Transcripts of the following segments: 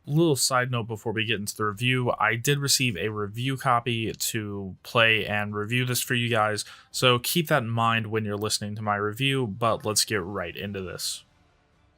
Little side note before we get into the review, I did receive a review copy to play and review this for you guys, so keep that in mind when you're listening to my review, but let's get right into this.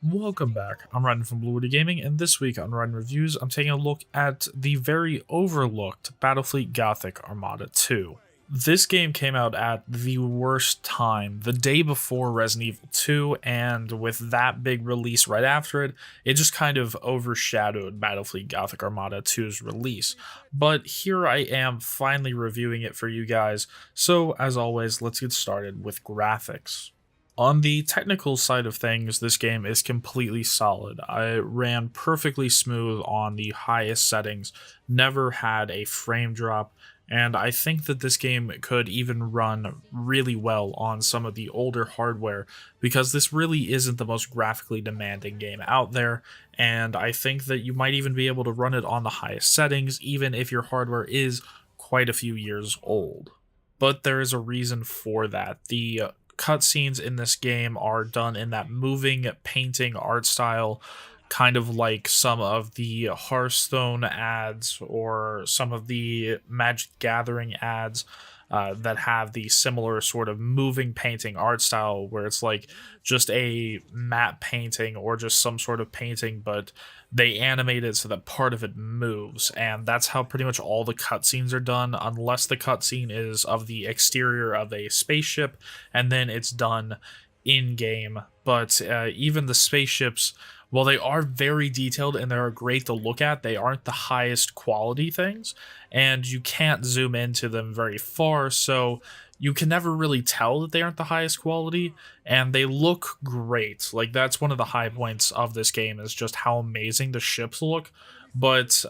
Welcome back, I'm Raiden from Bluewoody Gaming, and this week on Raiden Reviews, I'm taking a look at the very overlooked Battlefleet Gothic Armada 2. This game came out at the worst time, the day before Resident Evil 2, and with that big release right after it, it just kind of overshadowed Battlefleet Gothic Armada 2's release. But here I am finally reviewing it for you guys, so as always, let's get started with graphics. On the technical side of things, this game is completely solid. I ran perfectly smooth on the highest settings, never had a frame drop, and I think that this game could even run really well on some of the older hardware because this really isn't the most graphically demanding game out there, and I think that you might even be able to run it on the highest settings even if your hardware is quite a few years old. But there is a reason for that. The cutscenes in this game are done in that moving painting art style, kind of like some of the Hearthstone ads or some of the Magic Gathering ads that have the similar sort of moving painting art style where it's like just a matte painting or just some sort of painting, but they animate it so that part of it moves, and that's how pretty much all the cutscenes are done, unless the cutscene is of the exterior of a spaceship, and then it's done in-game. But even the spaceships, while they are very detailed and they are great to look at, they aren't the highest quality things, and you can't zoom into them very far, so you can never really tell that they aren't the highest quality, and they look great. Like, that's one of the high points of this game, is just how amazing the ships look, but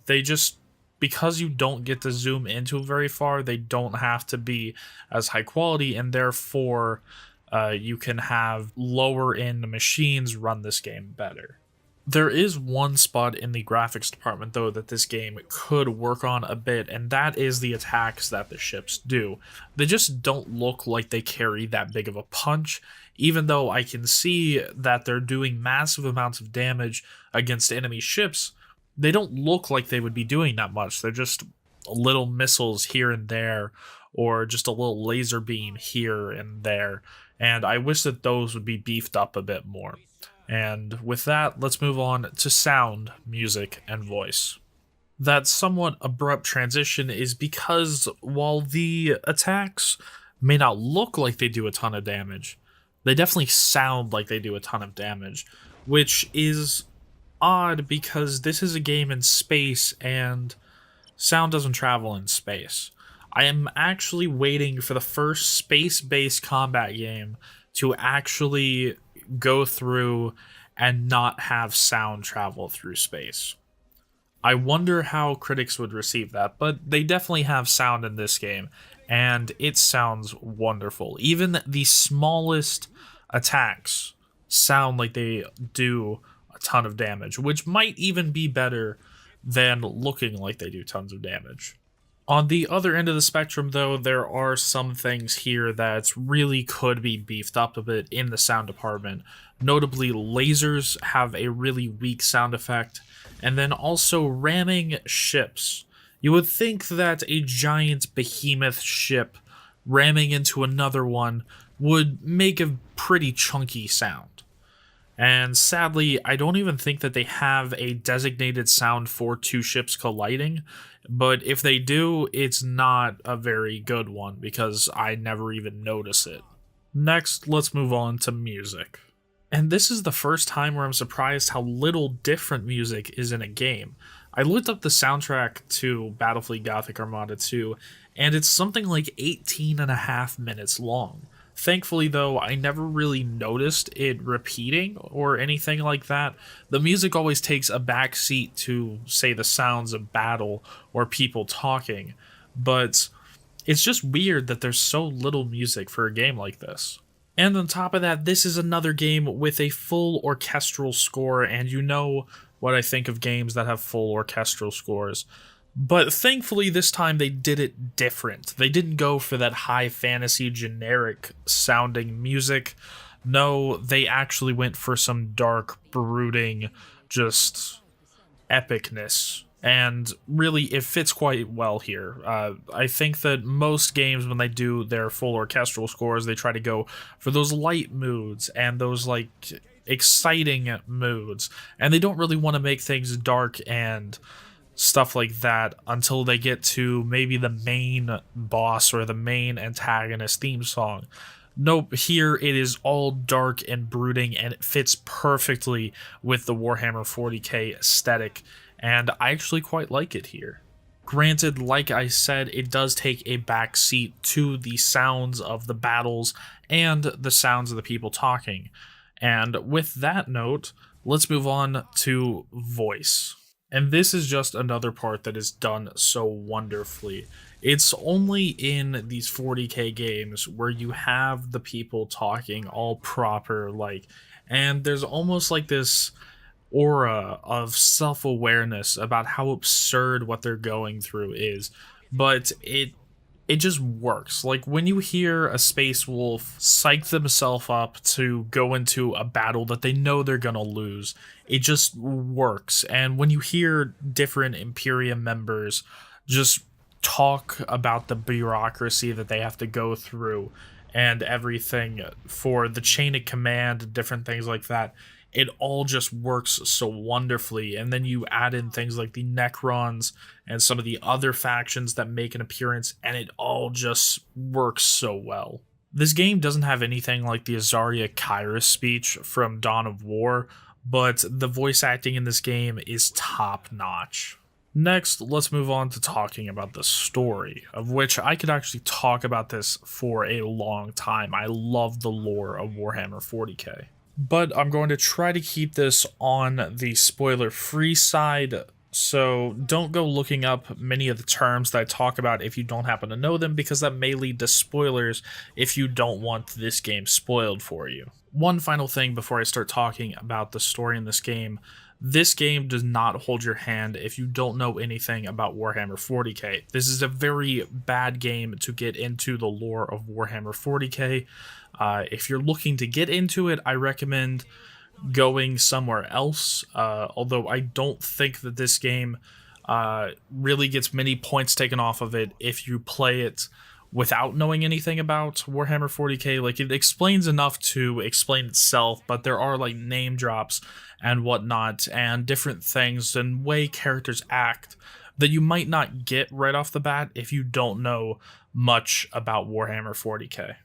they just, because you don't get to zoom into it very far, they don't have to be as high quality, and therefore you can have lower end machines run this game better. There is one spot in the graphics department, though, that this game could work on a bit, and that is the attacks that the ships do. They just don't look like they carry that big of a punch, even though I can see that they're doing massive amounts of damage against enemy ships. They don't look like they would be doing that much. They're just little missiles here and there, or just a little laser beam here and there, and I wish that those would be beefed up a bit more. And with that, let's move on to sound, music, and voice. That somewhat abrupt transition is because while the attacks may not look like they do a ton of damage, they definitely sound like they do a ton of damage, which is odd because this is a game in space and sound doesn't travel in space. I am actually waiting for the first space-based combat game to actually go through and not have sound travel through space. I wonder how critics would receive that, but they definitely have sound in this game, and it sounds wonderful. Even the smallest attacks sound like they do a ton of damage, which might even be better than looking like they do tons of damage. On the other end of the spectrum, though, there are some things here that really could be beefed up a bit in the sound department. Notably, lasers have a really weak sound effect, and then also ramming ships. You would think that a giant behemoth ship ramming into another one would make a pretty chunky sound. And sadly, I don't even think that they have a designated sound for two ships colliding, but if they do, it's not a very good one because I never even notice it. Next, let's move on to music. And this is the first time where I'm surprised how little different music is in a game. I looked up the soundtrack to Battlefleet Gothic Armada 2, and it's something like 18 and a half minutes long. Thankfully, though, I never really noticed it repeating or anything like that. The music always takes a back seat to, say, the sounds of battle or people talking, but it's just weird that there's so little music for a game like this. And on top of that, this is another game with a full orchestral score, and you know what I think of games that have full orchestral scores. But thankfully, this time they did it different. They didn't go for that high fantasy generic sounding music. No, they actually went for some dark, brooding, just epicness. And really, it fits quite well here. I think that most games, when they do their full orchestral scores, they try to go for those light moods and those like exciting moods, and they don't really want to make things dark and stuff like that until they get to maybe the main boss or the main antagonist theme song. Nope, here it is all dark and brooding, and it fits perfectly with the Warhammer 40k aesthetic, and I actually quite like it here. Granted, like I said, it does take a back seat to the sounds of the battles and the sounds of the people talking. And with that note, let's move on to voice. And this is just another part that is done so wonderfully. It's only in these 40k games where you have the people talking all proper, like, and there's almost like this aura of self-awareness about how absurd what they're going through is, but it just works. Like when you hear a space wolf psych themselves up to go into a battle that they know they're gonna lose, it just works. And when you hear different Imperium members just talk about the bureaucracy that they have to go through and everything for the chain of command, different things like that, it all just works so wonderfully. And then you add in things like the Necrons and some of the other factions that make an appearance, and it all just works so well. This game doesn't have anything like the Azaria Kyrus speech from Dawn of War, but the voice acting in this game is top notch. Next, let's move on to talking about the story, of which I could actually talk about this for a long time. I love the lore of Warhammer 40k. But I'm going to try to keep this on the spoiler-free side, so don't go looking up many of the terms that I talk about if you don't happen to know them, because that may lead to spoilers if you don't want this game spoiled for you. One final thing before I start talking about the story in this game does not hold your hand if you don't know anything about Warhammer 40k. This is a very bad game to get into the lore of Warhammer 40k. If you're looking to get into it, I recommend going somewhere else, although I don't think that this game really gets many points taken off of it if you play it without knowing anything about Warhammer 40k. Like, it explains enough to explain itself, but there are like name drops and whatnot and different things and way characters act that you might not get right off the bat if you don't know much about Warhammer 40k.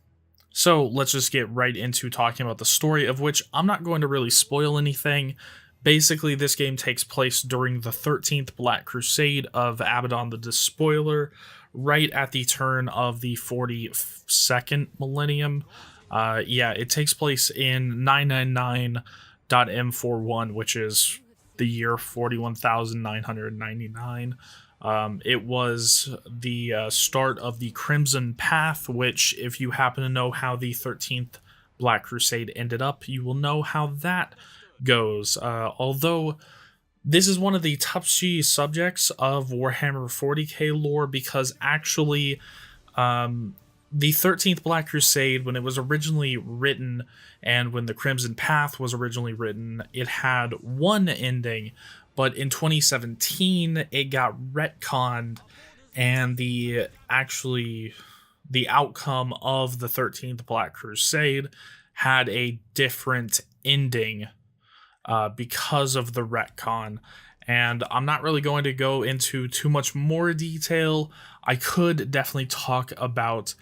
So let's just get right into talking about the story, of which I'm not going to really spoil anything. Basically, this game takes place during the 13th Black Crusade of Abaddon the Despoiler, right at the turn of the 42nd millennium. It takes place in 999.m41, which is the year 41,999. It was the start of the Crimson Path, which, if you happen to know how the 13th Black Crusade ended up, you will know how that goes. Although this is one of the touchy subjects of Warhammer 40k lore, because actually the 13th Black Crusade, when it was originally written and when the Crimson Path was originally written, it had one ending. But in 2017, it got retconned, and the outcome of the 13th Black Crusade had a different ending because of the retcon. And I'm not really going to go into too much more detail. I could definitely talk about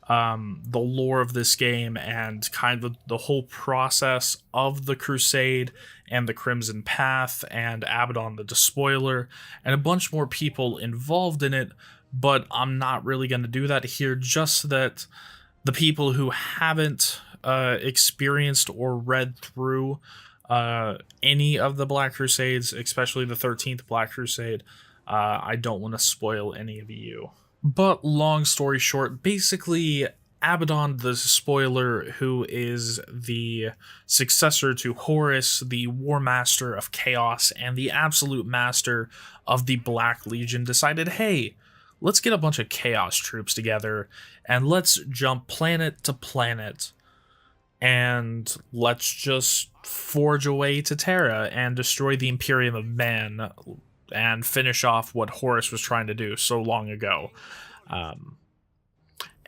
the lore of this game and kind of the whole process of the Crusade and the Crimson Path and Abaddon the Despoiler and a bunch more people involved in it, but I'm not really going to do that here, just that the people who haven't experienced or read through any of the Black Crusades, especially the 13th Black Crusade, I don't want to spoil any of you. But long story short, basically, Abaddon the Despoiler, who is the successor to Horus, the War Master of Chaos and the absolute master of the Black Legion, decided, hey, let's get a bunch of Chaos troops together and let's jump planet to planet and let's just forge away to Terra and destroy the Imperium of Man and finish off what Horus was trying to do so long ago. Um,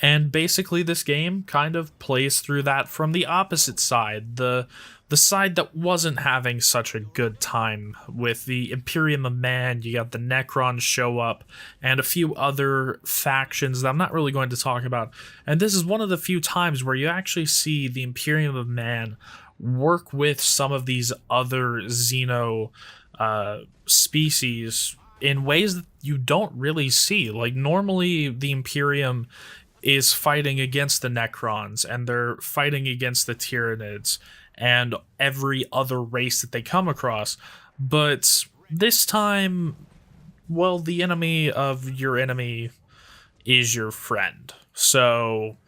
and basically, this game kind of plays through that from the opposite side, the side that wasn't having such a good time with the Imperium of Man. You got the Necrons show up, and a few other factions that I'm not really going to talk about. And this is one of the few times where you actually see the Imperium of Man work with some of these other Xeno species in ways that you don't really see. Like, normally the Imperium is fighting against the Necrons, and they're fighting against the Tyranids and every other race that they come across. But this time, well, the enemy of your enemy is your friend. So,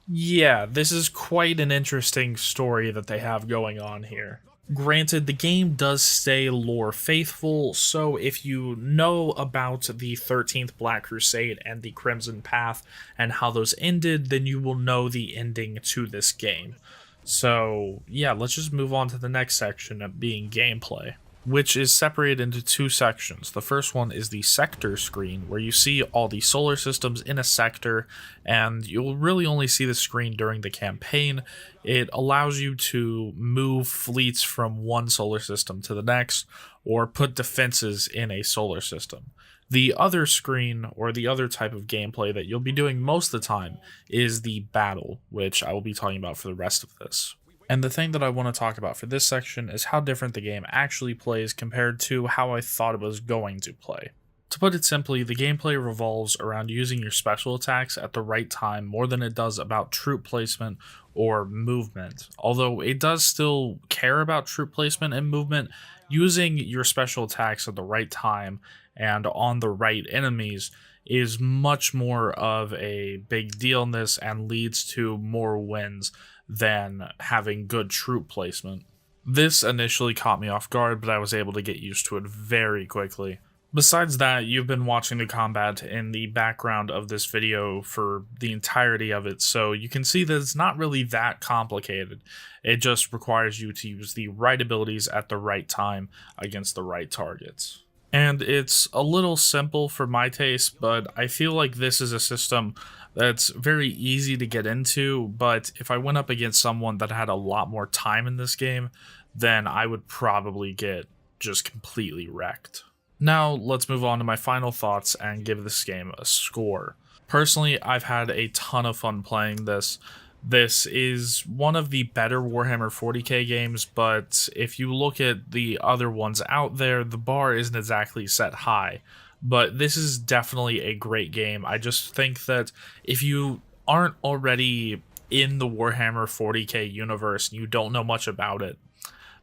yeah, this is quite an interesting story that they have going on here. Granted, the game does stay lore faithful, so if you know about the 13th Black Crusade and the Crimson Path and how those ended, then you will know the ending to this game. So, yeah, let's just move on to the next section of being gameplay, which is separated into two sections. The first one is the sector screen, where you see all the solar systems in a sector, and you'll really only see the screen during the campaign. It allows you to move fleets from one solar system to the next, or put defenses in a solar system. The other screen, or the other type of gameplay that you'll be doing most of the time, is the battle, which I will be talking about for the rest of this. And the thing that I want to talk about for this section is how different the game actually plays compared to how I thought it was going to play. To put it simply, the gameplay revolves around using your special attacks at the right time more than it does about troop placement or movement. Although it does still care about troop placement and movement, using your special attacks at the right time and on the right enemies is much more of a big deal in this and leads to more wins than having good troop placement. This initially caught me off guard, but I was able to get used to it very quickly. Besides that, you've been watching the combat in the background of this video for the entirety of it, so you can see that it's not really that complicated. It just requires you to use the right abilities at the right time against the right targets. And it's a little simple for my taste, but I feel like this is a system that's very easy to get into, but if I went up against someone that had a lot more time in this game, then I would probably get just completely wrecked. Now, let's move on to my final thoughts and give this game a score. Personally, I've had a ton of fun playing this. This is one of the better Warhammer 40k games, but if you look at the other ones out there, the bar isn't exactly set high. But this is definitely a great game. I just think that if you aren't already in the Warhammer 40k universe and you don't know much about it,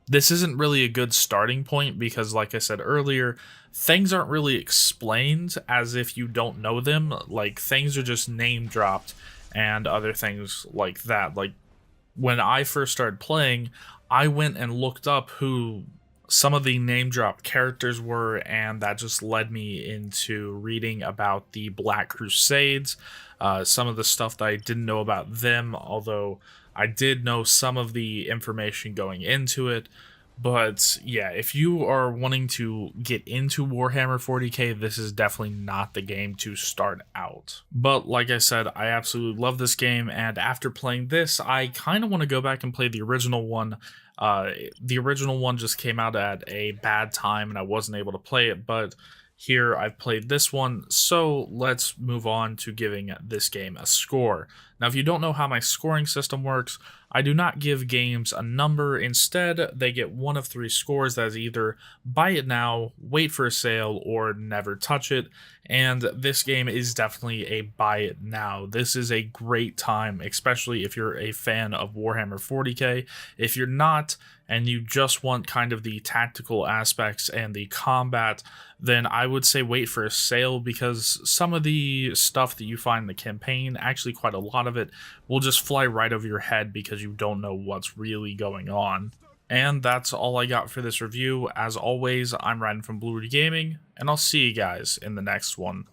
this isn't really a good starting point because, like I said earlier, things aren't really explained as if you don't know them. Like, things are just name dropped and other things like that. Like, when I first started playing, I went and looked up who some of the name drop characters were, and that just led me into reading about the Black Crusades, some of the stuff that I didn't know about them, although I did know some of the information going into it. But yeah, if you are wanting to get into Warhammer 40k, this is definitely not the game to start out. But like I said, I absolutely love this game, and after playing this, I kind of want to go back and play the original one. The original one just came out at a bad time, and I wasn't able to play it, but here I've played this one, so let's move on to giving this game a score. Now, if you don't know how my scoring system works, I do not give games a number. Instead, they get one of three scores that is either buy it now, wait for a sale, or never touch it. And this game is definitely a buy it now. This is a great time, especially if you're a fan of Warhammer 40k. If you're not, and you just want kind of the tactical aspects and the combat, then I would say wait for a sale, because some of the stuff that you find in the campaign, actually quite a lot of it, will just fly right over your head because you don't know what's really going on. And that's all I got for this review. As always, I'm Raiden from Blue Gaming, and I'll see you guys in the next one.